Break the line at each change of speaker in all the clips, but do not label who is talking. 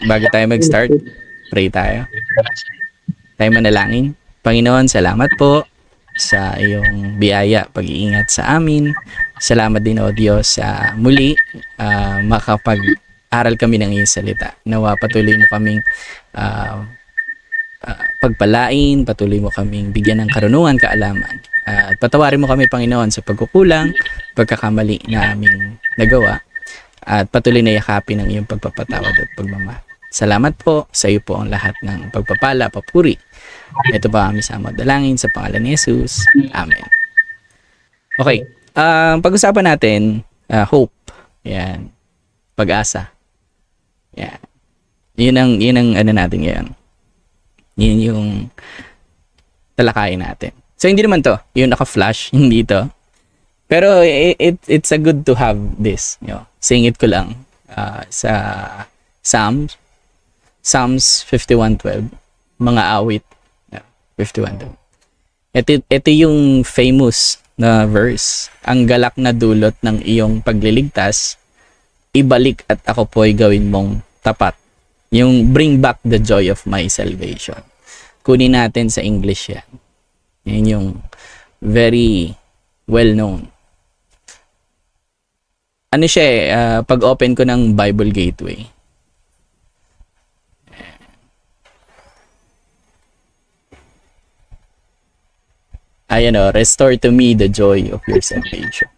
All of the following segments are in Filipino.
Bago tayo mag-start, pray tayo. Tayo manalangin. Panginoon, salamat po sa iyong biyaya, pag-iingat sa amin. Salamat din, O Diyos, sa muli makapag-aral kami ng iyong salita. Nawa patuloy mo kaming pagpalain, patuloy mo kaming bigyan ng karunungan, kaalaman. At patawarin mo kami, Panginoon, sa pagkukulang, pagkakamali na aming nagawa. At patuloy na yakapin ang iyong pagpapatawad at pagmamahal. Salamat po, sa iyo po ang lahat ng pagpapala, papuri. Ito pa kami sa dalangin sa pangalan ni Jesus. Amen. Okay, pag-usapan natin, hope. Yan. Pag-asa. Yan. Yun ang ano natin ngayon. Yun yung talakayin natin. So, hindi naman to. Yung naka-flash, hindi to. Pero it's a good to have this. Singit ko lang sa Psalms 51:12. Mga awit. 51:12. Ito yung famous na verse. Ang galak na dulot ng iyong pagliligtas, ibalik at ako po'y gawin mong tapat. Yung bring back the joy of my salvation. Kunin natin sa English yan. Yan yung very well known. Ano siya pag-open ko ng Bible Gateway. Ayan restore to me the joy of your salvation.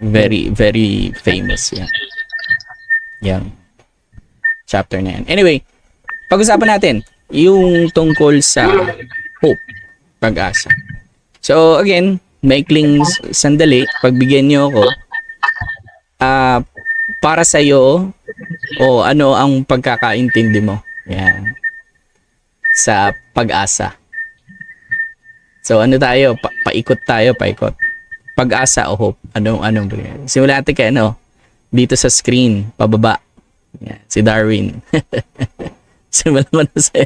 Very, very famous yan. Yan. Chapter na yan. Anyway, pag-usapan natin yung tungkol sa hope, pag-asa. So again, maikling sandali, pagbigyan niyo ako para sa iyo o ano ang pagkakaintindi mo. Yan. Sa pag-asa. So ano tayo? Paikot tayo, paikot. Pag-asa o hope. Anong simula natin kay dito sa screen, pababa. Yan, si Darwin. Simula mo na sa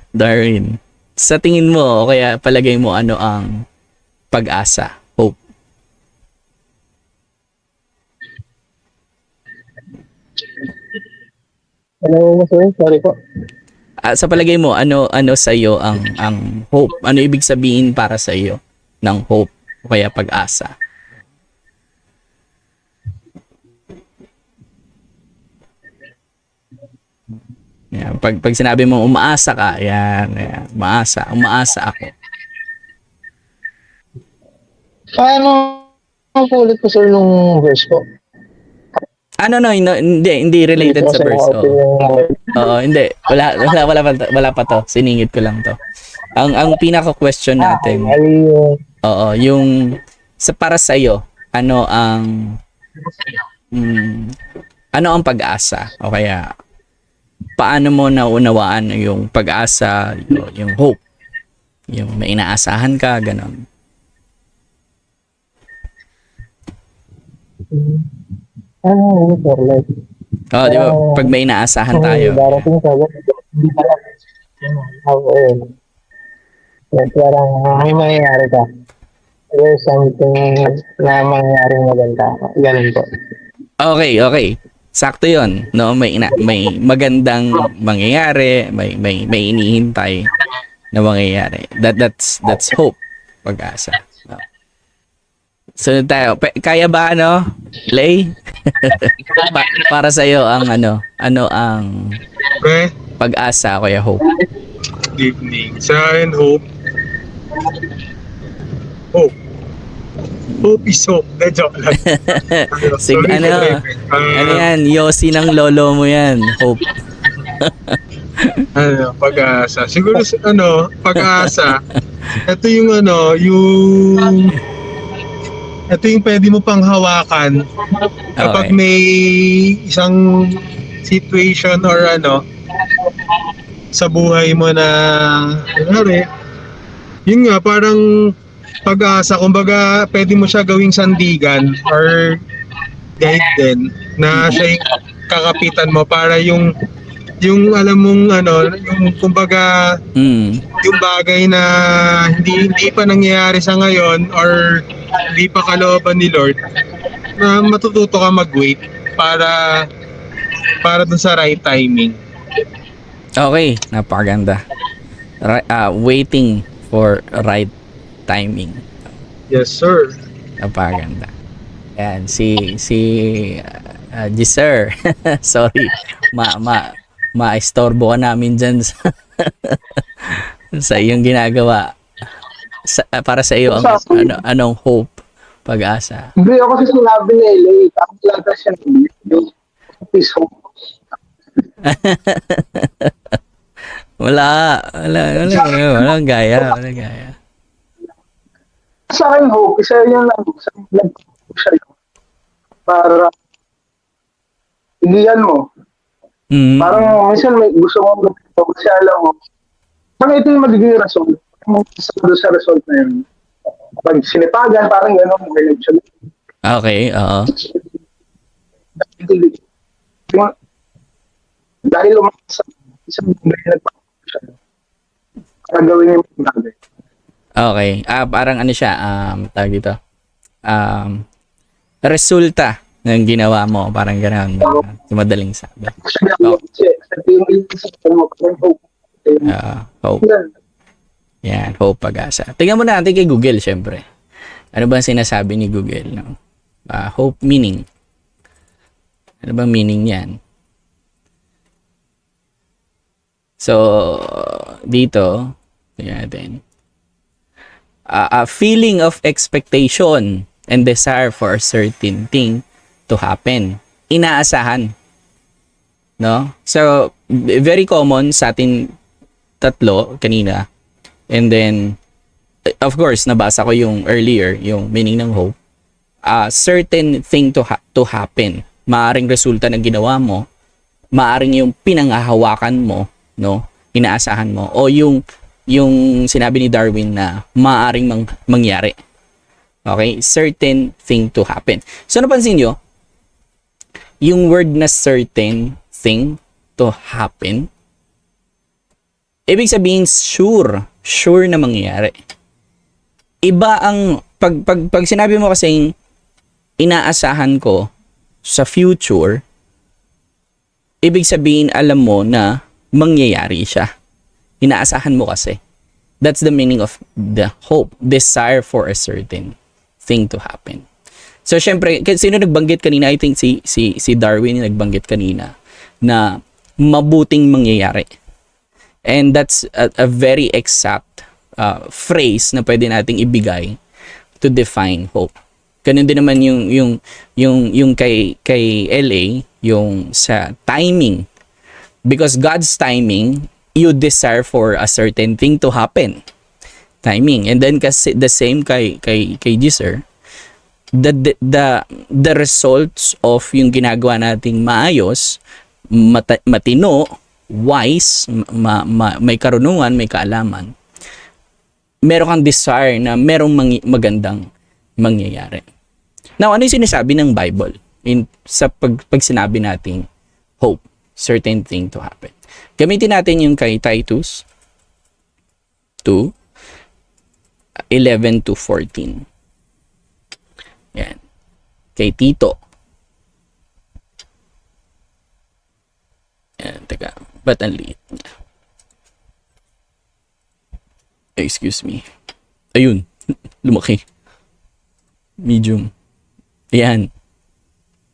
Darwin. Sa tingin mo, o kaya palagay mo ano ang pag-asa, hope?
Hello, sir. Sorry po.
Sa palagay mo, ano sa iyo ang hope? Ano ibig sabihin para sa iyo ng hope o kaya pag-asa? Yan, pag sinabi mo umaasa ka, yan, umaasa ako.
Paano po ulit po, sir, nung verse po?
Hindi related sa verse. Oo, hindi. Wala pa to. Siningit ko lang to. Ang pinaka question natin. Yung para sa iyo, ano ang pag-asa? O kaya paano mo naunawaan yung pag-asa, yung hope? Yung may inaasahan ka, ganon.
Sir, like,
Di ba? Pag may inaasahan tayo.
Darating sa hindi pa lang. Ayun. Parang may mangyayari ka. There's something na mangyayari maganda. Ganun po.
Okay. Sakto 'yon, no? May magandang mangyayari, may inihintay na mangyayari. That's hope, pag-asa. No? So tayo, kaya ba Lay? Para sa iyo ang ano ang pag-asa o kaya hope?
Good evening. Sa akin, hope. Hope is hope. Na joke lang.
Ano yan? Yossi ng lolo mo yan. Hope.
Pag-asa. Siguro pag-asa. Ito yung ito yung pwede mo pang hawakan kapag may isang situation or sa buhay mo na yun nga, parang pag-asa, kumbaga pwede mo siya gawing sandigan or guide din na siya yung kakapitan mo para yung alam mong yung kumbaga yung bagay na hindi pa nangyayari sa ngayon or hindi pa kalooban ni Lord, na matututo ka mag-wait para para dun sa right timing.
Okay, napakaganda. Waiting for right timing.
Yes, sir.
Napakaganda. Yan, G sir. Sorry. Ma-istorbo ka namin dyan sa, sa iyong ginagawa. Para sa iyo, anong hope, pag-asa?
Hindi ako kasi sinabi ni LA. Tapos lata siya ng peace hope.
Walang gaya.
Sa akin hope, isa yun lang. Siya yun. Para higihan mo.
Mm.
Parang minsan may gusto mong gawin kasi alam mo. Parang ito yung magiging result. Sa result na yun. Pag sinipagan, parang gano'n.
Okay, oo.
Dahil umakas sa isang nagpapagod siya. Para gawin yung bagay.
Okay. Parang ano siya, tawag dito. Resulta ng ginawa mo, parang gano'n. Madaling sabi. Hope. Yan, hope, pag-asa. Tingnan mo natin kay Google, syempre. Ano ba ang sinasabi ni Google? No? Hope meaning. Ano bang meaning yan? So, dito, tingnan natin. A feeling of expectation and desire for a certain thing to happen. Inaasahan. No? So, very common sa atin tatlo kanina. And then, of course, nabasa ko yung earlier, yung meaning ng hope. A certain thing to happen. Maaring resulta ng ginawa mo, maaring yung pinanghahawakan mo, no? Inaasahan mo, o yung sinabi ni Darwin na maaring mangyari. Okay? Certain thing to happen. So, napansin nyo, yung word na certain thing to happen, ibig sabihin sure na mangyayari. Iba ang pag sinabi mo kasing inaasahan ko sa future, ibig sabihin alam mo na mangyayari siya. Inaasahan mo kasi. That's the meaning of the hope, desire for a certain thing to happen. So syempre, sino nagbanggit kanina? I think si Darwin nagbanggit kanina na mabuting mangyayari. And that's a very exact phrase na pwede nating ibigay to define hope. Ganun din naman yung kay LA, yung sa timing. Because God's timing, you desire for a certain thing to happen. Timing. And then kasi the same kay Gisser, the results of yung ginagawa nating maayos, matino, wise, may karunungan, may kaalaman, meron kang desire na merong magandang mangyayari. Now, ano yung sinasabi ng Bible sa pag sinabi nating hope, certain thing to happen? Gamitin natin yung kay Titus 2, 11 to 14. Yan. Kay Tito. Yan, teka. Ba't ang liit niya? Excuse me. Ayun. Lumaki. Medium. Ayan.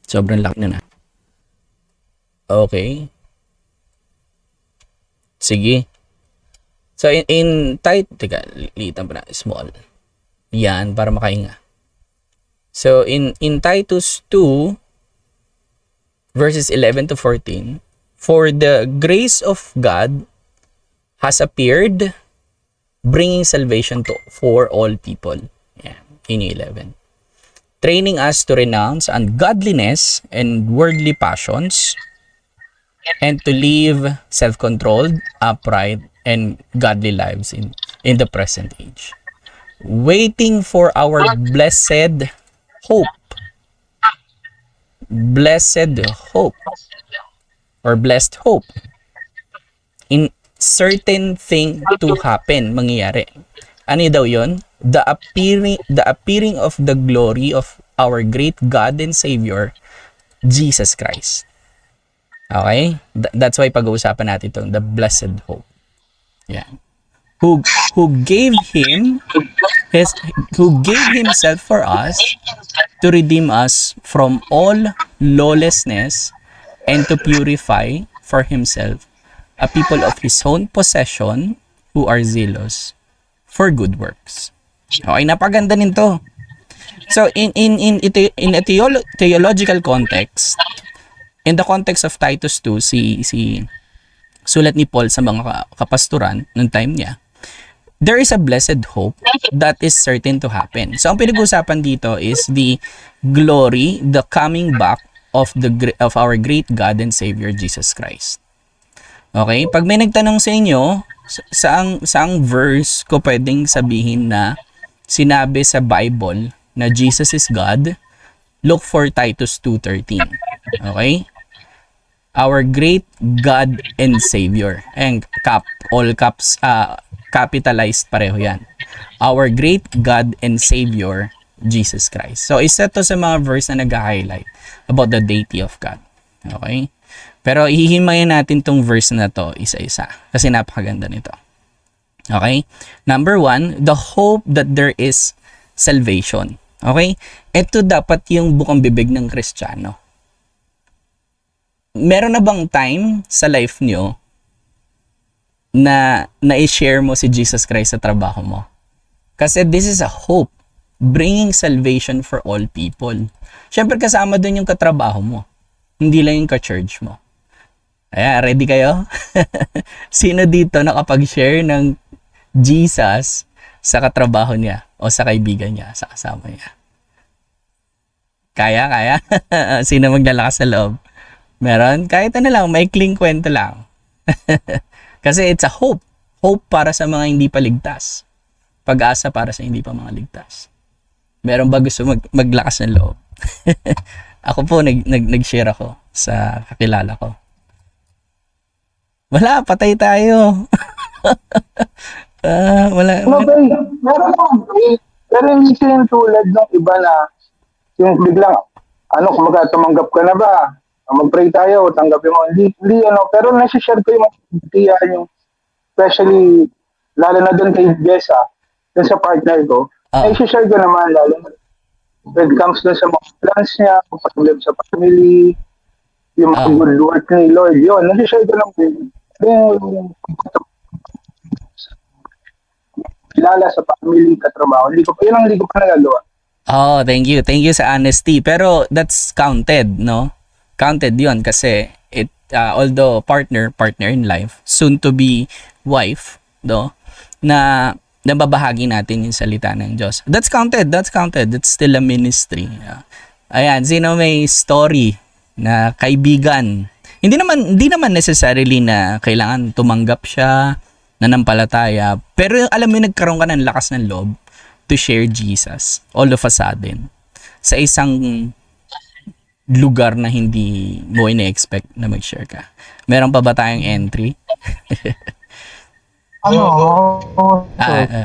Sobrang laki na. Okay. Sige. So, in tight, teka, liitan pa na, small. Yan, para makainga. So, in Titus 2, verses 11 to 14, for the grace of God has appeared, bringing salvation for all people. Yan, in 11. Training us to renounce ungodliness and worldly passions, and to live self-controlled, upright, and godly lives in the present age. Waiting for our blessed hope. Blessed hope. Or blessed hope. In certain thing to happen, mangyayari. Ano daw yon? The appearing of the glory of our great God and Savior, Jesus Christ. Okay? That's why pag-uusapan natin itong the blessed hope. Yan. Who gave himself for us to redeem us from all lawlessness and to purify for himself a people of his own possession who are zealous for good works. Okay, napaganda nito. So in a theological context, in the context of Titus 2, si sulat ni Paul sa mga kapasturan ng time niya, there is a blessed hope that is certain to happen. So ang pinag-usapan dito is the glory, the coming back of our great God and Savior Jesus Christ. Okay? Pag may nagtanong sa inyo, saang verse ko pwedeng sabihin na sinabi sa Bible na Jesus is God, look for Titus 2:13. Okay? Our great God and Savior. And all caps, capitalized pareho yan. Our great God and Savior, Jesus Christ. So, isa to sa mga verse na nag-highlight about the deity of God. Okay? Pero ihihimayin natin tong verse na to isa-isa kasi napakaganda nito. Okay? Number 1, the hope that there is salvation. Okay? Ito dapat yung bukang bibig ng Kristiyano. Meron na bang time sa life nyo na na-share mo si Jesus Christ sa trabaho mo? Kasi this is a hope bringing salvation for all people. Siyempre kasama dun yung katrabaho mo. Hindi lang yung ka-church mo. Ayan, ready kayo? Sino dito nakapag-share ng Jesus sa katrabaho niya o sa kaibigan niya, sa kasama niya? Kaya? Sino maglalakas sa loob? Meron? Kahit ano lang, maikling kwento lang. Kasi it's a hope. Hope para sa mga hindi pa ligtas. Pag-asa para sa hindi pa mga ligtas. Meron ba gusto maglakas ng loob? Ako po, nag-share ako sa kakilala ko. Wala, patay tayo. Wala.
Okay, meron naman. Pero hindi siya yung tulad ng iba na yung biglang, kumaga tumanggap ka na ba? Mag-pray tayo, tanggapin mo. Hindi, pero nasi-share ko yung yung especially, lalo na doon kay Jessa, doon sa partner ko, nasi-share ko naman, lalo na when it comes doon sa mga plans niya, problem sa family, yung mga good work ni Lord, yun, nasi-share ko naman. Yung kilala sa family, katrabaho, yun ang hindi ko pa nagagawa.
Oh, thank you. Thank you sa honesty. Pero that's counted, no? Counted yon kasi although partner in life, soon to be wife, no, na nababahagi natin yung salita ng Diyos. That's counted. It's still a ministry. Ayan, sino may story na kaibigan? Hindi naman necessarily na kailangan tumanggap siya, nanampalataya, pero alam mo nagkaroon ka ng lakas ng loob to share Jesus all of a sudden sa isang lugar na hindi mo ina-expect na mag-share ka. Meron pa ba tayong entry?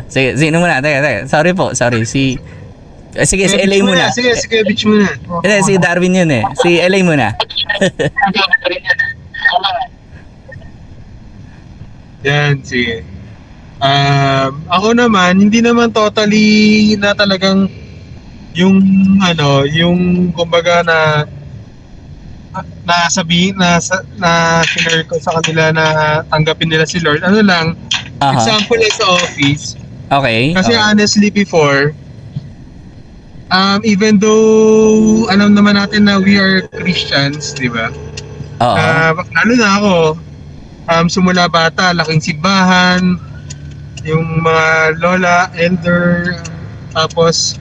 Sige, sino muna? Teka. Sorry. Sige, si LA muna.
Sige, bitch muna.
Hindi, si Darwin yun eh. Si LA muna.
Yan, sige. Ako naman, hindi naman totally na talagang yung kumbaga na share ko sa kanila na tanggapin nila si Lord. Ano lang, example like sa office.
Okay.
Kasi honestly before, even though alam naman natin na we are Christians, di ba? Lalo na ako, simula bata, laking simbahan, yung mga lola, elder, tapos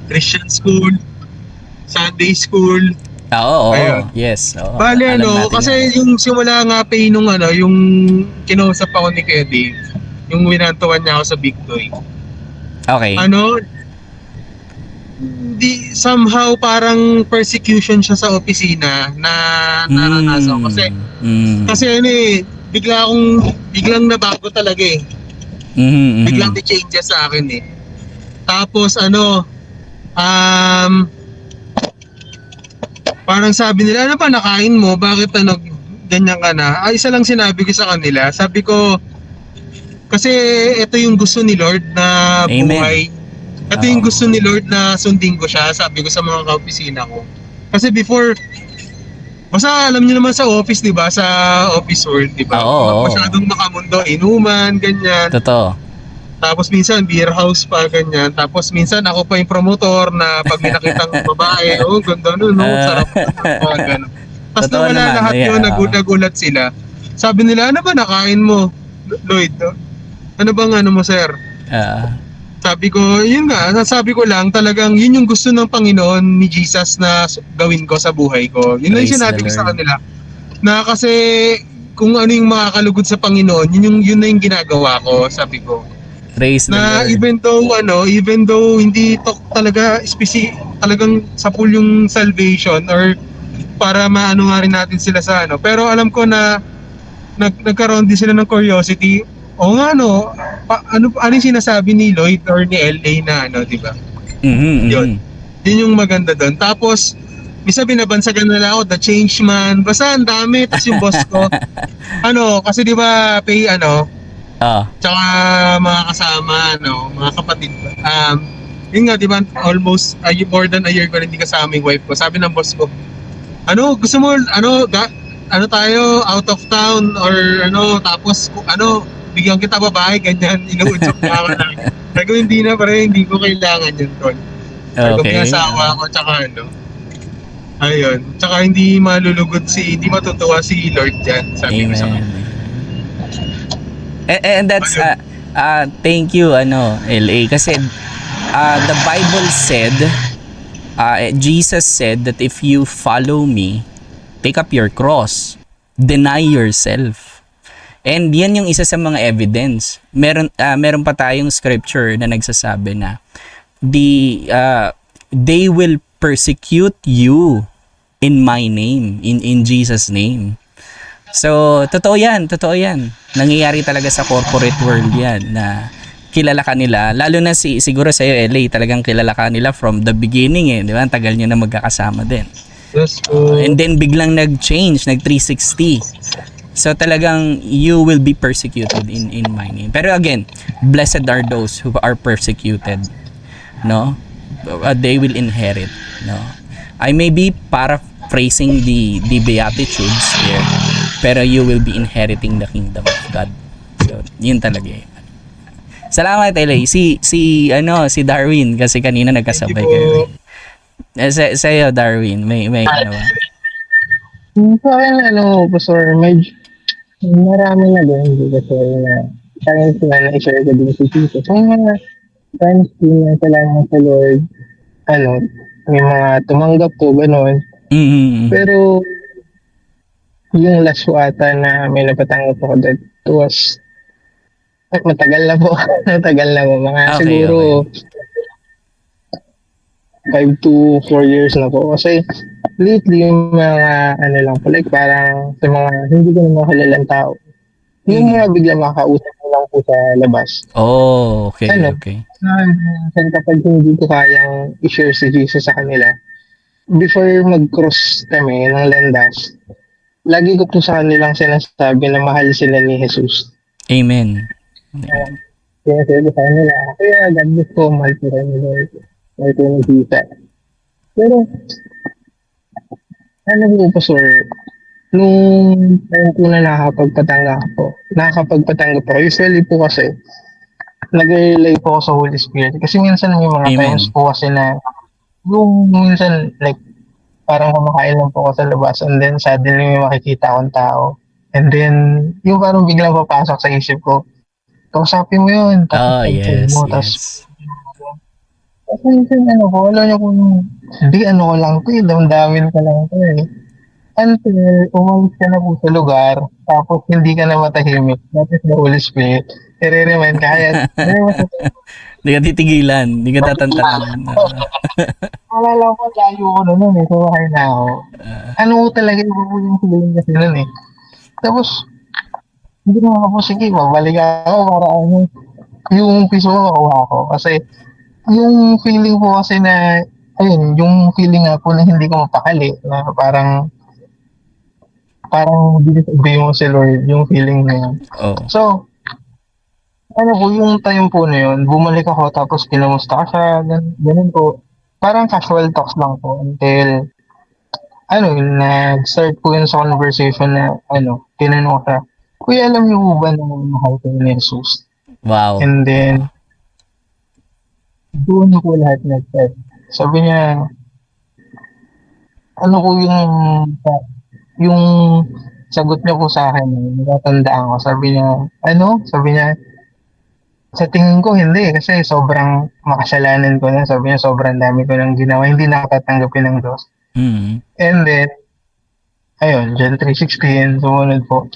Christian school, Sunday school.
Oo. Yes.
Bale, kasi yung simula nga yung kinausap ako ni Kuya Dave, yung winantuan niya ako sa Big Toy.
Okay.
Somehow parang persecution siya sa opisina na naranasan ko. Kasi biglang nabago talaga eh. Biglang changes sa akin eh. Tapos parang sabi nila, ano pa nakain mo? Bakit ganyan ka na, isa lang sinabi ko sa kanila. Sabi ko, kasi ito yung gusto ni Lord na
Amen.
buhay. Ito
Oo.
yung gusto ni Lord na sundin ko siya, sabi ko sa mga kaopisina ko. Kasi before, basta alam niyo naman sa office, di ba? Sa office world, di ba?
Oo.
Masyadong makamundo, inuman, ganyan.
Totoo.
Tapos minsan beer house pa, ganyan. Tapos minsan ako pa yung promotor na pag may nakitang babae, oh, ganda nun, no? Sarap na, mga ganun. Tapos
Totoo
nawala
naman.
lahat
Yeah,
yun, nagulat sila. Sabi nila, ano ba nakain mo, Lloyd? Ano bang ano mo, sir?
ah,
Sabi ko, yun nga, nasabi ko lang, talagang yun yung gusto ng Panginoon ni Jesus na gawin ko sa buhay ko. Yun lang yung
Praise
sinabi
the
ko sa
Lord.
kanila. Na kasi kung ano yung makakalugod sa Panginoon, yun na yung ginagawa ko, sabi ko.
Praise the
Na
Lord.
even though hindi to talaga talagang sa full yung salvation or para maano nga rin natin sila sa ano. Pero alam ko na nagkaroon din sila ng curiosity. O nga no, ano yung sinasabi ni Lloyd or ni LA na ano, di ba?
Mhm,
Yun.
mhm.
Yun yung maganda doon. Tapos, misa binabansagan nila ako, the change man. Basta ang dami. Tapos yung boss ko, ano, kasi di ba, pay, ano,
Ah,
tsaka mga kasama, ano, mga kapatid. Yun nga, di ba, almost more than a year ko rin hindi kasama yung wife ko. Sabi ng boss ko, ano, gusto mo, ano, ano tayo, out of town, or ano, tapos, ano, bigyan kita babae, ganyan, inuudsok na ako na. Sabi ko, hindi na, pare, hindi ko kailangan yun, tol. Sabi ko, may
okay.
asawa ako, tsaka ano, ayun, tsaka hindi malulugod hindi matutuwa si Lord dyan, sabi ko sa
Amen.
kanya.
And that's
Ayun.
thank you LA kasi the Bible said Jesus said that if you follow me, pick up your cross, deny yourself. And yan yung isa sa mga evidence. Meron pa tayong scripture na nagsasabi na they will persecute you in my name, in Jesus name. So, totoo yan. Nangyayari talaga sa corporate world yan na kilala ka nila. Lalo na siguro sa'yo, LA, talagang kilala ka nila from the beginning eh. Di ba? Ang tagal nyo na magkakasama din.
Yes, po.
And then biglang nag-change, nag-360. So talagang you will be persecuted in my name. Pero again, blessed are those who are persecuted. No? They will inherit. No? I may be paraphrasing the Beatitudes here, pero you will be inheriting the kingdom of God. So, yun talaga eh. Salamat, LA. Si Darwin kasi kanina nagkasabay
Thank you
kayo.
po.
Sa'yo, Darwin, may ano ba?
Sa akin, ano, Pastor, medyo marami na din. Hindi kasi na parang sila na i-share ko din si Jesus. May mga times din na kailangan sa Lord, ano, may mga tumanggap po, gano'n.
Mm-hmm.
Pero, yung last wata na may napatanggap ako that was, matagal na po. Matagal na po. Mga
Okay,
siguro, 5 to 4 years na po. Kasi, lately, yung mga, ano lang po, like parang sa mga hindi ko naman kilalang tao. Yung mga bigla makakausap mo lang po sa labas.
Oh, okay,
Ano?
okay.
Minsan kapag hindi ko kayang i-share si Jesus sa kanila, before mag-cross kami ng landas, lagi ko po sa kanilang sinasabi na mahal sila ni Jesus.
Amen.
Kaya sabi sa kanila, kaya God bless ko, mahal ko kayo ni Lord. Mahal ko ni Jesus. Pero, ano po po, sir, nung time po na nakakapagpatanggap ako, usually po kasi, nag-rely po ako sa Holy Spirit. Kasi minsan may mga
Amen.
times po kasi na, yung minsan, like, parang kumakain lang po ako sa labas and then suddenly may makikita akong tao. And then, yung parang biglang papasok sa isip ko, kausapin mo yun, tapos
Oh,
pag-phone
yes,
mo,
yes.
tapos minsan, ano ko, wala niya kung, hindi, ano ko lang to eh, damdamin ka lang to eh. Until, umalis ka na po sa lugar, tapos hindi ka na matahimik, that is the Holy Spirit, i-remind ka, kaya,
Hindi ka titigilan, hindi ka tatantanan.
alala ko, layo ko na nun eh, sumakay na ako. Ano ko talaga, yung feeling kasi nun eh. Tapos, hindi naman ako, sige, babalik ako para ano, yung piso ko makuha ko. Kasi, yung feeling ko kasi na, ayun, yung feeling nga po na hindi ko mapakali, na parang,
parang binibigay mo si Lord yung feeling na yun.
Oh.
So, ano po, yung time po na yun, bumalik ako tapos kinamusta ka siya, ganun po. Parang casual talks lang po until, nag-start po yun sa conversation na, tinanong ko siya, Kuya, alam niyo po ba na mahal ko ni Jesus?
Wow.
And then, doon po lahat nag-start. Sabi niya, ano po yung sagot niya po sa akin, natatandaan ko. Sabi niya, sa tingin ko hindi kasi sobrang makasalanan ko na. Sabi niya sobrang dami ko nang ginawa, hindi nakatatanggapin ng Diyos.
Mm.
And then, ayun, John 3:16, sumunod po.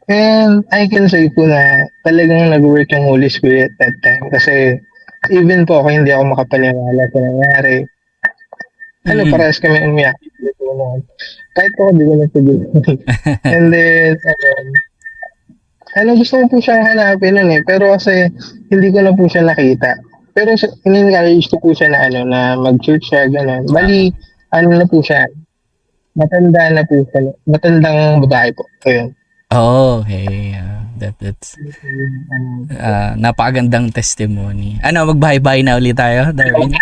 And I can say po na talagang nag-work yung Holy Spirit that time. Kasi even po ako, hindi ako makapaniwala sa nangyari.
Mm.
Parehas kami umiyak. Kahit ako, di ko nagpagod. And then, gusto ko po siyang hanapin nun eh. Pero kasi, hindi ko na po siya nakita. Pero in-encourage ko po siya na mag-church siya, gano'n. Bali, na po siya. Matanda na po siya. Matandang babae po. Ayun.
Oh, okay. That's napakagandang testimony. Ano, mag-bye-bye na ulit tayo, Darwin?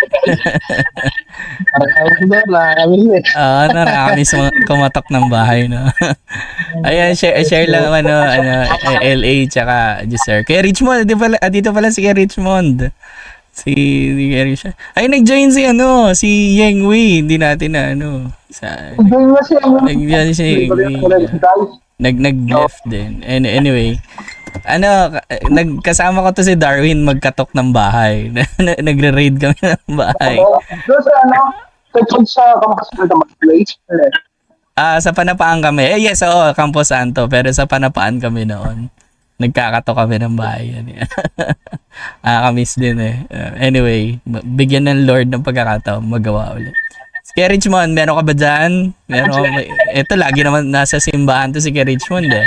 Nakakamiss kumatok ng bahay, no? Ayan, share lang LA tsaka sir. Kaya Richmond, dito pala si Richmond. Si Richmond. Ay, nag-join si Yeng Wei. Hindi natin nag-join si nag-left din. And anyway, nagkasama ko to si Darwin magkatok ng bahay. Nagre-raid kami ng bahay.
Doon sa Campus Santo Place.
Sa Panapaan kami. Yes, Campo Santo. Pero sa Panapaan kami noon. Nagkakatok kami ng bahay. Kamiss din eh. Anyway, bigyan ng Lord ng pagkakataon magawa ulit. Kaya Richmond, meron ka ba dyan? Ito, lagi naman nasa simbahan to si Kaya Richmond eh.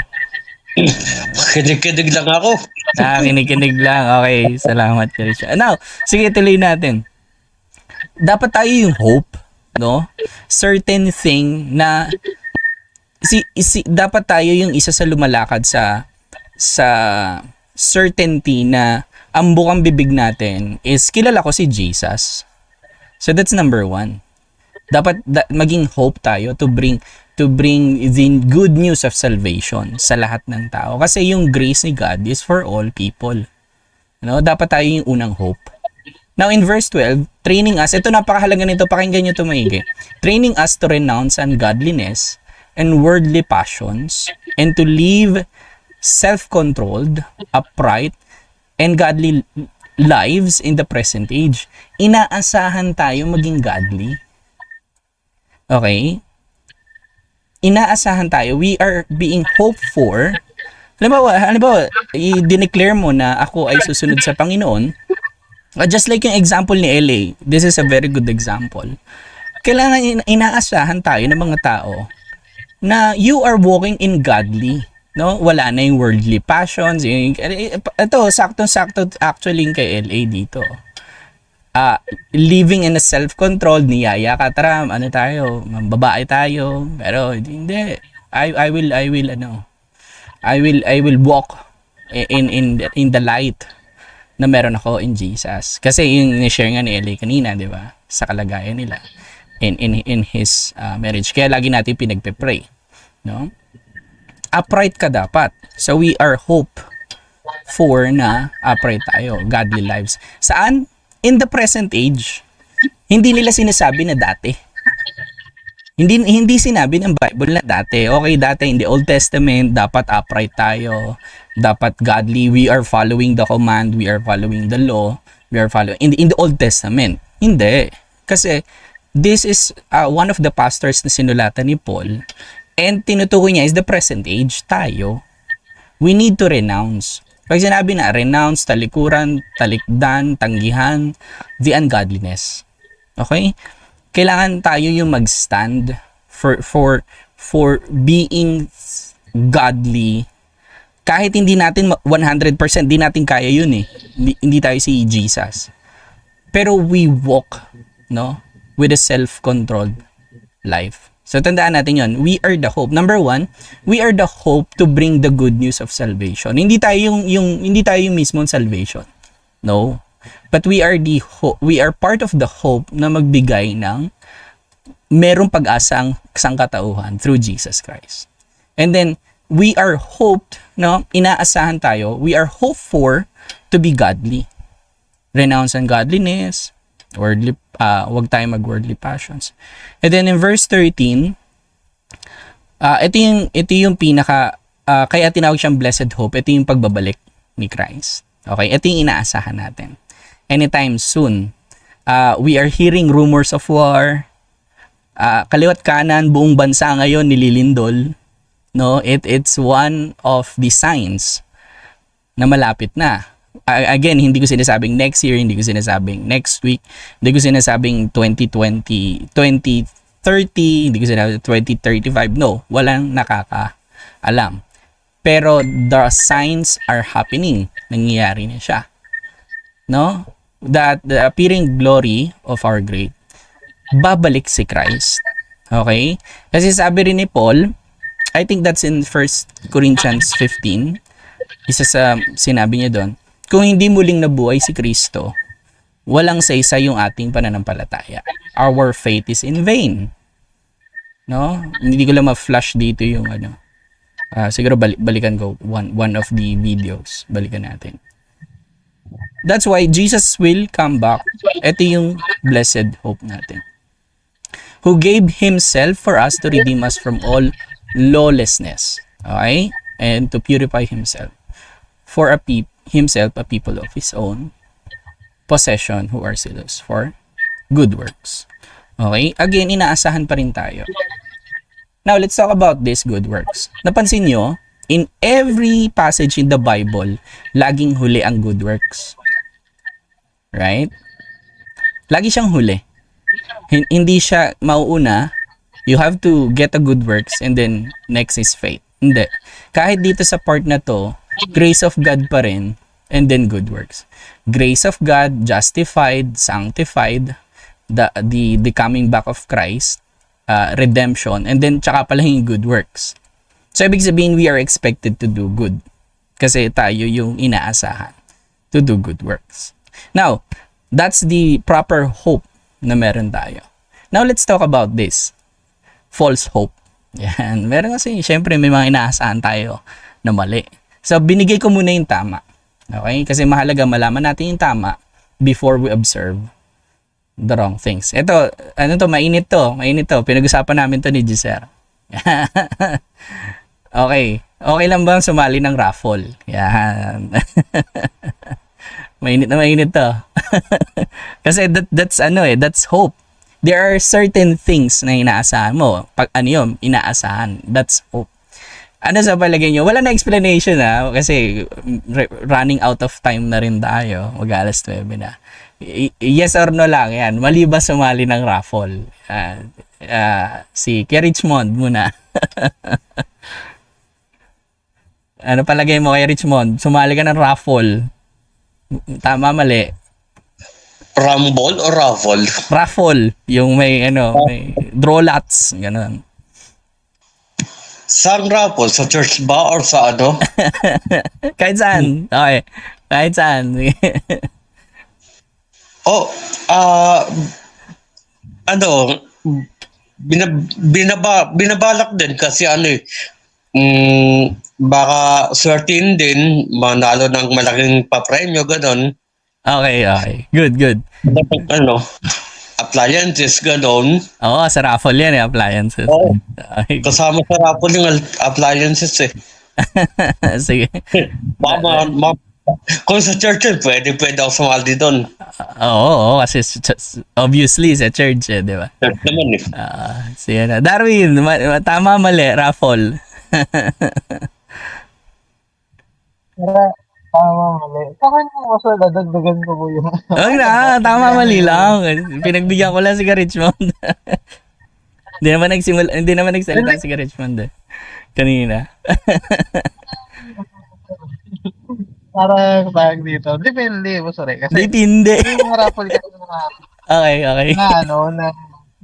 Kinig-kinig lang ako.
Kinig-kinig lang. Okay, salamat Kaya Richmond. Now, sige, tuloy natin. Dapat tayo yung hope, no? Certain thing na dapat tayo yung isa sa lumalakad sa certainty na ang bukang bibig natin is kilala ko si Jesus. So that's number one. Dapat maging hope tayo to bring the good news of salvation sa lahat ng tao. Kasi yung grace ni God is for all people. Dapat tayo yung unang hope. Now in verse 12, training us, ito napakahalaga nito, pakinggan nyo ito maigi. Training us to renounce ungodliness and worldly passions and to live self-controlled, upright, and godly lives in the present age. Inaasahan tayo maging godly. Okay? Inaasahan tayo. We are being hoped for. Halimbawa, i-declare mo na ako ay susunod sa Panginoon. Just like yung example ni LA. This is a very good example. Kailangan inaasahan tayo ng mga tao na you are walking in godly. No? Wala na yung worldly passions. Ito, sakto-sakto actually kay LA dito. Living in a self-control, niyaya ka, tara, tayo, babae tayo, pero hindi. I will walk in the light na meron ako in Jesus. Kasi yung ni-share nga ni LA kanina, di ba? Sa kalagayan nila in his marriage. Kaya lagi natin pinagpe-pray, no? Upright ka dapat. So we are hope for na upright tayo, godly lives. Saan? In the present age. Hindi nila sinasabi na dati. Hindi sinabi ng Bible na dati. Okay, dati in the Old Testament, dapat upright tayo. Dapat godly. We are following the command. We are following the law. We are following in the Old Testament. Hindi. Kasi this is one of the pastors na sinulatan ni Paul. And tinutukoy niya is the present age. Tayo. We need to renounce. Pag sinabi na renounce, talikuran, talikdan, tanggihan, the ungodliness. Okay? Kailangan tayo yung mag-stand for being godly. Kahit hindi natin 100%, di natin kaya yun eh. Hindi tayo si Jesus. Pero we walk, no, with a self-controlled life. So, tandaan natin yon. We are the hope. Number one, we are the hope to bring the good news of salvation. Hindi tayo hindi tayo yung mismong salvation. No. But we are the hope. We are part of the hope na magbigay ng merong pag-asang sangkatauhan through Jesus Christ. And then, we are hoped, no? Inaasahan tayo. We are hoped for to be godly. Renounce ungodliness, worldly, wag tayo mag-worldly passions. And then in verse 13, ito yung pinaka, kaya tinawag siyang blessed hope, ito yung pagbabalik ni Christ. Okay, ito yung inaasahan natin. Anytime soon, we are hearing rumors of war, kaliwat kanan, buong bansa ngayon nililindol, no? It's one of the signs na malapit na. Again, hindi ko sinasabing next year, hindi ko sinasabing next week, hindi ko sinasabing 2020, 2030, hindi ko sinasabing 2035. No, walang nakakaalam. Pero the signs are happening. Nangyayari na siya. No? That the appearing glory of our great, babalik si Christ. Okay? Kasi sabi rin ni Paul, I think that's in 1 Corinthians 15, isa sa sinabi niya doon, kung hindi muling nabuhay si Kristo, walang saysa yung ating pananampalataya. Our faith is in vain. No? Hindi ko lang ma-flash dito yung ano. Siguro balikan ko one of the videos. Balikan natin. That's why Jesus will come back. Ito yung blessed hope natin. Who gave Himself for us to redeem us from all lawlessness. Okay? And to purify Himself. For Himself a people of His own possession who are zealous for good works. Okay? Again, inaasahan pa rin tayo. Now, let's talk about these good works. Napansin nyo, in every passage in the Bible, laging huli ang good works. Right? Lagi siyang huli. Hindi siya mauuna. You have to get a good works and then next is faith. Hindi. Kahit dito sa part na to, grace of God pa rin and then good works. Grace of God, justified, sanctified, the coming back of Christ, redemption, and then tsaka pala yung good works. So, ibig sabihin, we are expected to do good. Kasi tayo yung inaasahan to do good works. Now, that's the proper hope na meron tayo. Now, let's talk about this. False hope. Yan. Meron kasi, syempre, may mga inaasahan tayo na mali. So, binigay ko muna yung tama. Okay? Kasi mahalaga malaman natin yung tama before we observe the wrong things. Ito, ano to, mainit to. Mainit to. Pinag-usapan namin to ni Giselle. Okay. Okay lang bang sumali ng raffle? Yan. Mainit na mainit to. Kasi that's that's hope. There are certain things na inaasahan mo. Pag ano yun, inaasahan. That's hope. Ano sa palagay nyo? Wala na explanation kasi running out of time na rin tayo. Mag-alas 9 na. Yes or no lang yan. Mali ba sumali ng raffle? Si Kuya Richmond muna. Ano palagay mo kay Richmond? Sumali ka ng raffle. Tama, mali?
Rumble o raffle?
Raffle. Yung may may draw lots. Ganun.
Saan raffle? Sa church ba or sa ano?
Kahit saan. Okay. Kahit saan.
Binabalak din kasi baka swertin din, manalo ng malaking papremyo, ganon.
Okay. Good.
Appliances, ganon.
Oo, sa raffle yan appliances.
Oo.
Okay.
Kasama sa raffle yung appliances eh.
Sige.
Kung sa church yun, pwede ako sumali doon.
Oo, kasi obviously sa church di ba?
Church naman eh.
Sige na. Darwin, tama mali, raffle.
Tama, mali. Sa akin po kasi dadagdagan ko po yung...
Huwag na, tama mali lang. Pinagbigyan ko lang si Richmond. Hindi naman nagsalita si Richmond kanina.
Parang tawag dito. Depende po, sorry. Kasi
Depende.
yung raffle kasi na
Okay.
na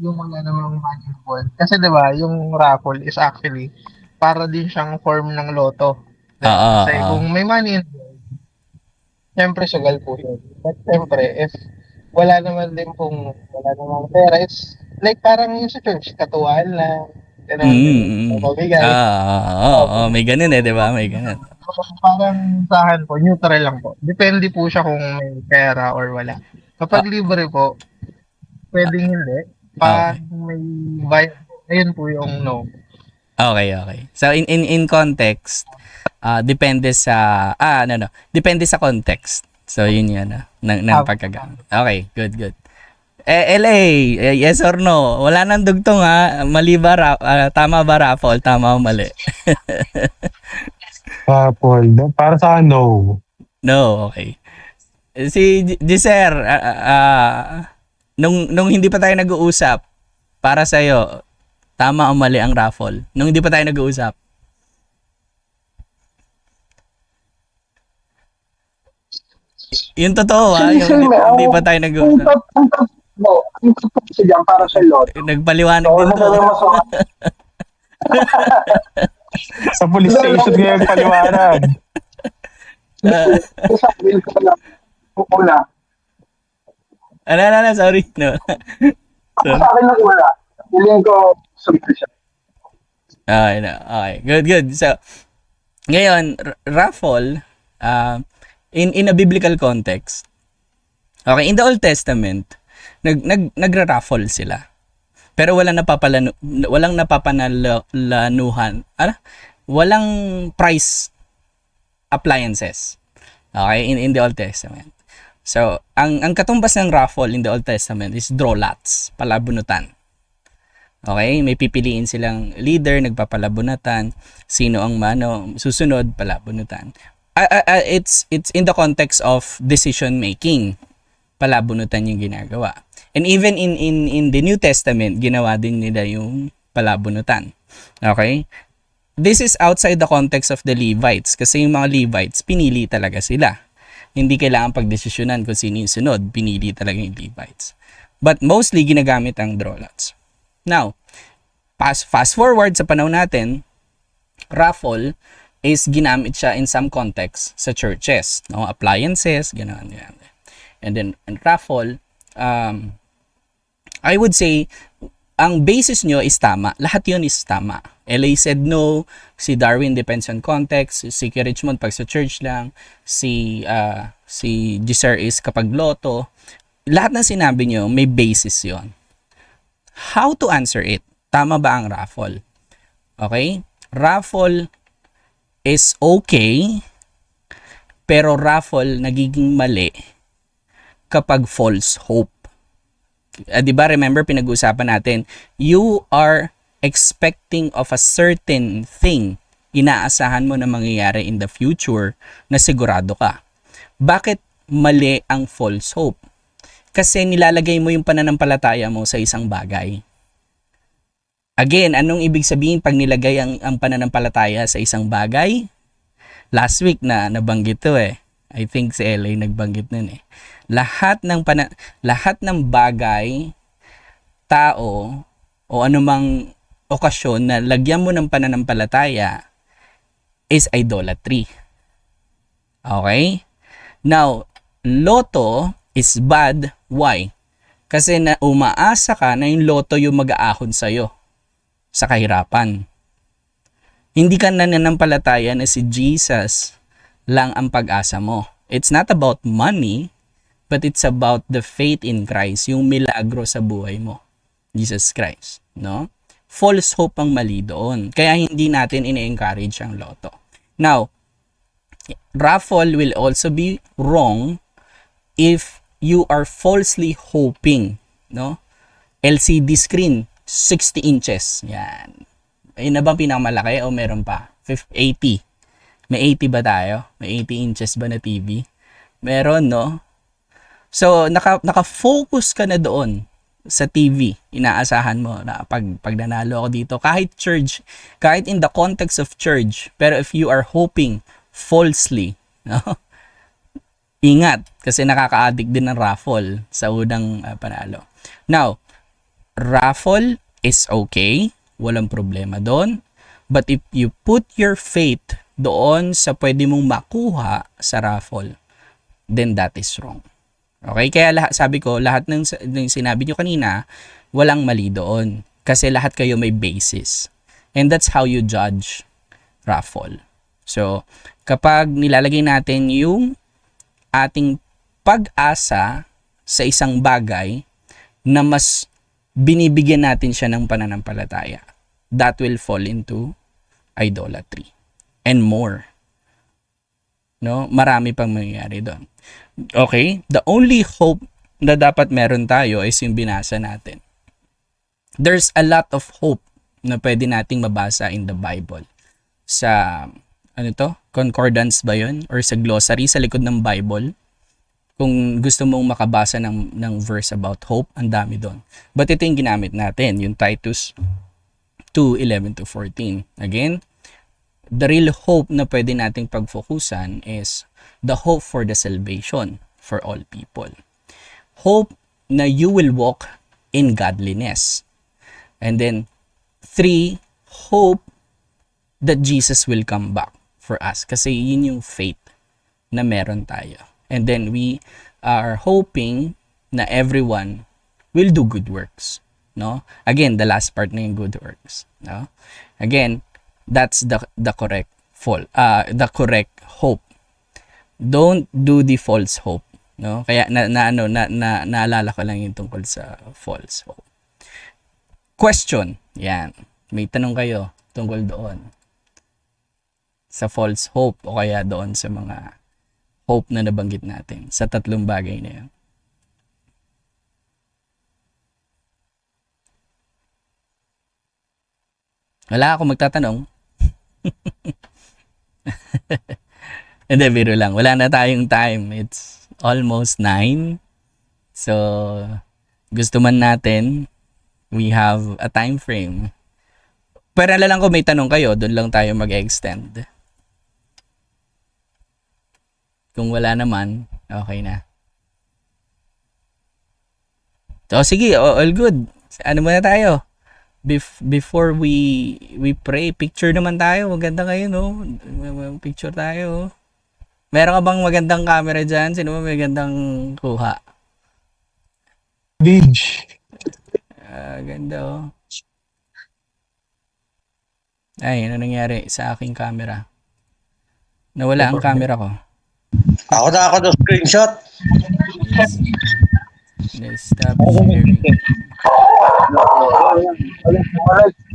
yung wala namang money
raffle. Kasi 'di ba, yung raffle is actually para din siyang form ng loto. 'Di ba?
Oo,
Kasi
oo.
kung may money involved, syempre sugal po yun. But syempre, if wala namang pera, it's like parang yung sa church, katuwaan lang, gano'n, 'di ba?
Mm.
Pamamigay.
Oo, may ganun eh, 'di ba? May ganun.
Parang sa'kin po, neutral lang po. Depende po siya kung may pera or wala.
Ah,
Kapag libre po, pwedeng hindi.
okay.
Pag may bayad po, ayun po yung no.
Okay, okay. So in context, depende sa no, no. Depende sa context. So yun yan ng
Tama, tama.
pagkagamit. Okay, good, good. LA, yes or no? Wala nang dugtong ha. Mali ba tama ba raffle? Tama o mali?
Paul, para sa akin, no.
No, okay. Si Sir, nung hindi pa tayo nag-uusap, para sa tama o mali ang raffle? Nung hindi pa tayo nag-uusap. Yung totoo ha,
Actually,
yung
same,
hindi pa tayo nag-uusap.
ang top kasi dyan para sa lot.
Nagpaliwanag
So,
din
ano
to.
sabi mo sa
Sa police station ngayon paliwanag.
sabihin ko lang, una,
Sorry. No.
ako sa akin ng una, feeling ko, sabi siya.
Okay, no. Okay. Good, good. So, ngayon, raffle, in a biblical context, okay, in the Old Testament, nagra-raffle sila. Pero walang napapanaluhan, walang price appliances. Okay, in the Old Testament. So, ang katumbas ng raffle in the Old Testament is draw lots, palabunutan. Okay, may pipiliin silang leader, nagpapalabunutan, sino ang susunod, palabunutan. It's in the context of decision making. Palabunutan yung ginagawa. And even in the New Testament, ginawa din nila yung palabunutan. Okay? This is outside the context of the Levites kasi yung mga Levites, pinili talaga sila. Hindi kailangan pagdesisyonan kung sino yung sunod. Pinili talaga yung Levites. But mostly, ginagamit ang draw lots. Now, fast forward sa panahon natin, raffle is ginamit siya in some context sa churches. No? Appliances, gano'n. And then, raffle, I would say, ang basis nyo is tama. Lahat yun is tama. LA said no, si Darwin depends on context, si Richmond pag sa church lang, si Giselle is kapag loto. Lahat ng sinabi nyo, may basis yon. How to answer it? Tama ba ang raffle? Okay? Raffle is okay, pero raffle nagiging mali kapag false hope. Di ba, remember, pinag-uusapan natin, you are expecting of a certain thing, inaasahan mo na mangyayari in the future na sigurado ka. Bakit mali ang false hope? Kasi nilalagay mo yung pananampalataya mo sa isang bagay. Again, anong ibig sabihin pag nilagay ang pananampalataya sa isang bagay? Last week na nabanggit to eh. I think si LA nagbanggit nun eh. Lahat ng bagay, tao, o anumang okasyon na lagyan mo ng pananampalataya is idolatry. Okay? Now, loto is bad. Why? Kasi na umaasa ka na yung loto yung mag-aahon sa'yo sa kahirapan. Hindi ka nananampalataya na si Jesus lang ang pag-asa mo. It's not about money, but it's about the faith in Christ, yung milagro sa buhay mo. Jesus Christ, no? False hope ang mali doon. Kaya hindi natin ine-encourage ang loto. Now, raffle will also be wrong if you are falsely hoping, no? LCD screen, 60 inches. Yan. Ayun na ba pinakamalaki o meron pa? 80. May 80 ba tayo? May 80 inches ba na TV? Meron, no? So, naka-focus ka na doon sa TV. Inaasahan mo na pag nanalo ako dito, kahit church, kahit in the context of church, pero if you are hoping falsely, no? Ingat, kasi nakaka-addict din ng raffle sa unang panalo. Now, raffle is okay. Walang problema doon. But if you put your faith doon sa pwede mong makuha sa raffle, then that is wrong. Okay? Kaya sabi ko, lahat ng sinabi nyo kanina, walang mali doon. Kasi lahat kayo may basis. And that's how you judge raffle. So, kapag nilalagay natin yung ating pag-asa sa isang bagay na mas binibigyan natin siya ng pananampalataya, that will fall into idolatry and more. No, marami pang mangyayari doon. Okay, the only hope na dapat meron tayo is yung binasa natin. There's a lot of hope na pwede nating mabasa in the Bible. Sa concordance ba yun? Or sa glossary sa likod ng Bible. Kung gusto mong makabasa ng verse about hope, ang dami doon. But ito yung ginamit natin, yung Titus 2:11-14. Again, the real hope na pwede nating pagfokusan is the hope for the salvation for all people. Hope na you will walk in godliness. And then, 3, hope that Jesus will come back for us. Kasi yun yung faith na meron tayo. And then, we are hoping na everyone will do good works. No? Again, the last part na yung good works. No? Again, that's the correct correct hope. Don't do the false hope. No? Kaya naalala ko lang yung tungkol sa false hope. Question. Yan. May tanong kayo tungkol doon. Sa false hope o kaya doon sa mga hope na nabanggit natin. Sa tatlong bagay na yun. Wala akong magtatanong. Hindi, biro lang. Wala na tayong time. It's almost 9. So, gusto man natin, we have a time frame. Pero lang ko may tanong kayo, doon lang tayo mag-extend. Kung wala naman, okay na. So, sige, all good. Ano muna tayo? Before we pray, picture naman tayo. Maganda kayo, no? Picture tayo. Meron ka bang magandang camera dyan? Sino ba may magandang kuha?
Beach.
Ganda, oh. Ay, ano nangyari sa aking camera? Nawala ang camera ko.
Ako na screenshot.
Let's stop sharing.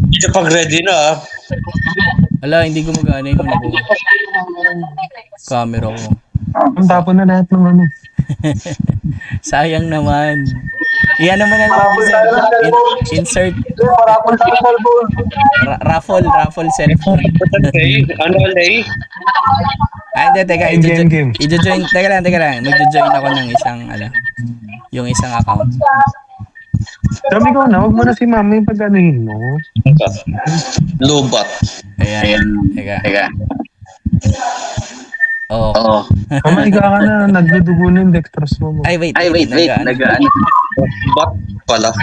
Hindi pag ready na ah.
Ala, hindi gumagana yung ano ko. Camera ko.
Ang tapon na lahat ng ano.
Sayang naman. Iyan naman na lang. Insert. Raffle cellphone.
Ano lay?
Ay, hindi, teka.
Game.
I-join. Teka lang. Mag-join ako ng isang, yung isang account.
Sabi ko na, huwag mo na si mama yung pag-anuhin mo.
Lubat.
Ayan. Teka. Oo.
Mama, ikaw ka na, nagdudugo na yung dextrose mo.
Ay, wait.
Nag-ano?
Bat pala.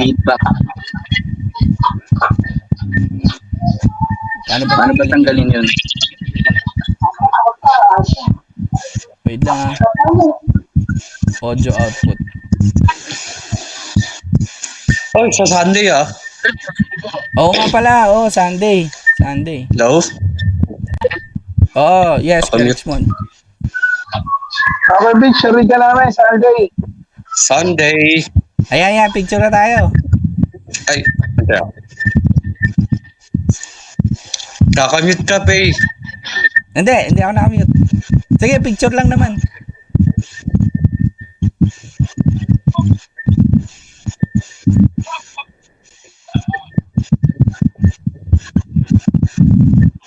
Feedback. Paano ba
tanggalin yun?
Wait lang ah. Audio output.
Oy, sa Sunday ah.
Oo nga pala. Sunday.
Hello?
Oh, yes, Richmond.
Okay, bitch, sorry ka namin,
Sunday.
Ayan, picture na tayo.
Ay, hindi ah. Kakamute ka, Pay.
Hindi ako nakamute. Sige, picture lang naman.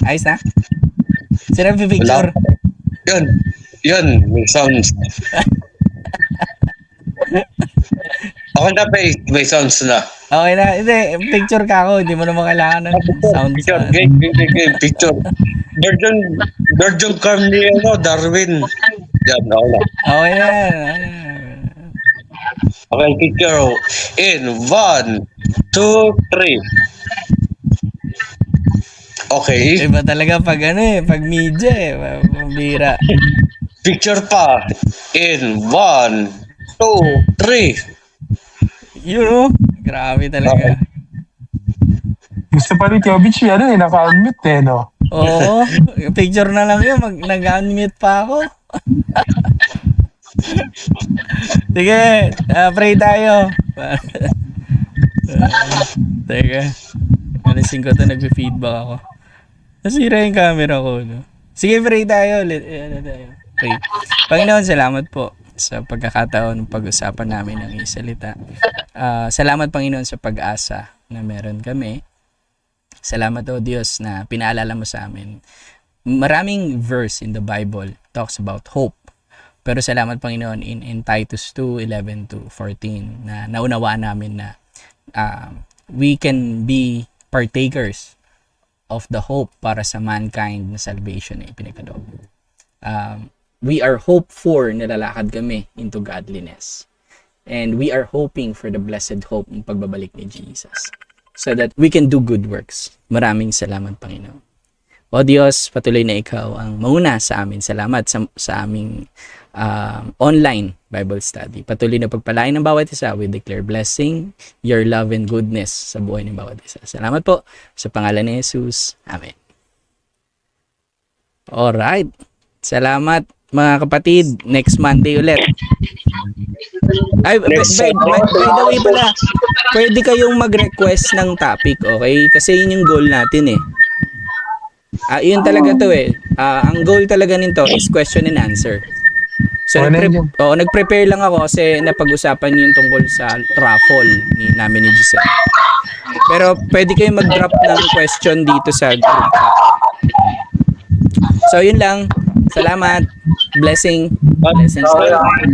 Ayos na? Sino picture?
Yun, may sounds. Okay na, Pay. May sounds na.
Okay na. Hindi, picture ka ako. Hindi mo naman kailangan ng sound.
Picture, game, picture. Virgin Carm ni Darwin. Yan, ako na.
Okay na.
Okay, picture. In 1, 2, 3. Okay.
Iba talaga pag ano eh, pag media eh, mabira.
Picture pa. In 1, 2, 3.
Yun oh, grabe talaga.
Gusto pa ni Jovic yan eh, naka-unmute eh, no?
Oo, picture na lang yun, nag-unmute pa ako. Sige, pray tayo. Teka, alisin ko ito, nag-feedback ako. Nasira yung camera ko, no? Sige, pray tayo. Pray. Panginoon, salamat po sa pagkakataon ng pag-usapan namin ng isalita. Salamat, Panginoon, sa pag-asa na meron kami. Salamat, O Diyos, na pinaalala mo sa amin. Maraming verse in the Bible talks about hope. Pero salamat, Panginoon, in Titus 2:11-14 na naunawaan namin na we can be partakers of the hope para sa mankind na salvation na ipinagkaloob. We are hope for nalalakad kami into godliness. And we are hoping for the blessed hope ng pagbabalik ni Jesus so that we can do good works. Maraming salamat, Panginoon. O Diyos, patuloy na ikaw ang mauna sa amin. Salamat sa aming online Bible study. Patuloy na pagpalain ng bawat isa. We declare blessing, your love and goodness sa buhay ng bawat isa. Salamat po sa pangalan ni Jesus. Amen. Alright. Salamat mga kapatid. Next Monday ulit. Ay, by the way pala, pwede kayong mag-request ng topic, okay? Kasi yun yung goal natin eh. Yun talaga to eh. Ang goal talaga nito is question and answer. So, nag-prepare lang ako kasi napag-usapan yung tungkol sa raffle namin ni Giselle. Pero pwede kayong mag-drop ng question dito sa group chat. So, yun lang. Salamat. Blessing. Blessings. Bye-bye.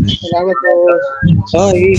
Salamat po.
Bye.